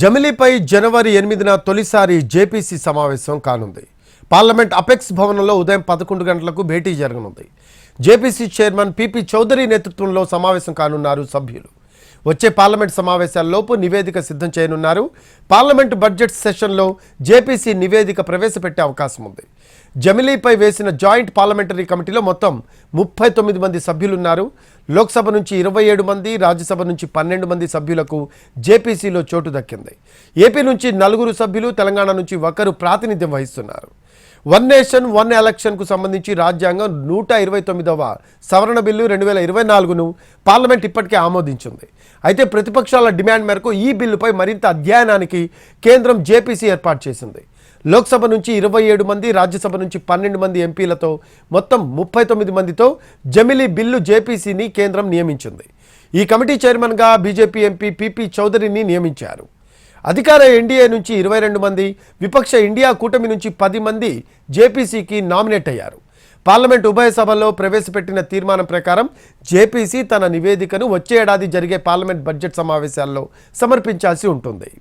జమిలీపై జనవరి 8న తొలిసారి జేపీసీ సమావేశం కానుంది. పార్లమెంట్ అపెక్స్ భవనంలో ఉదయం 11 గంటలకు భేటీ జరగనుంది. జేపీసీ చైర్మన్ పీపీ చౌదరి నేతృత్వంలో సమావేశం కానున్నారు సభ్యులు. వచ్చే పార్లమెంట్ సమావేశాల్లోపు నివేదిక సిద్ధం చేయనున్నారు. పార్లమెంట్ బడ్జెట్ సెషన్లో జేపీసీ నివేదిక ప్రవేశపెట్టే అవకాశం ఉంది. జమిలీపై వేసిన జాయింట్ పార్లమెంటరీ కమిటీలో మొత్తం 39 మంది సభ్యులున్నారు. లోక్సభ నుంచి 27 మంది, రాజ్యసభ నుంచి 12 మంది సభ్యులకు జేపీసీలో చోటు దక్కింది. ఏపీ నుంచి 4 సభ్యులు, తెలంగాణ నుంచి 1 ప్రాతినిధ్యం వహిస్తున్నారు. వన్ నేషన్ వన్ ఎలక్షన్కు సంబంధించి రాజ్యాంగం 129వ సవరణ బిల్లు 2024ను పార్లమెంట్ ఇప్పటికే ఆమోదించింది. అయితే ప్రతిపక్షాల డిమాండ్ మేరకు ఈ బిల్లుపై మరింత అధ్యయనానికి కేంద్రం జేపీసీ ఏర్పాటు చేసింది. లోక్సభ నుంచి 27 మంది, రాజ్యసభ నుంచి 12 మంది ఎంపీలతో మొత్తం 39 మందితో జమిలీ బిల్లు జేపీసీని కేంద్రం నియమించింది. ఈ కమిటీ చైర్మన్గా బీజేపీ ఎంపీ పీపీ చౌదరిని నియమించారు. అధికార ఎన్డీఏ నుంచి 22 మంది, విపక్ష ఇండియా కూటమి నుంచి 10 మంది జేపీసీకి నామినేట్ అయ్యారు. పార్లమెంట్ ఉభయ సభల్లో ప్రవేశపెట్టిన తీర్మానం ప్రకారం జేపీసీ తన నివేదికను వచ్చే ఏడాది జరిగే పార్లమెంట్ బడ్జెట్ సమావేశాల్లో సమర్పించాల్సి ఉంటుంది.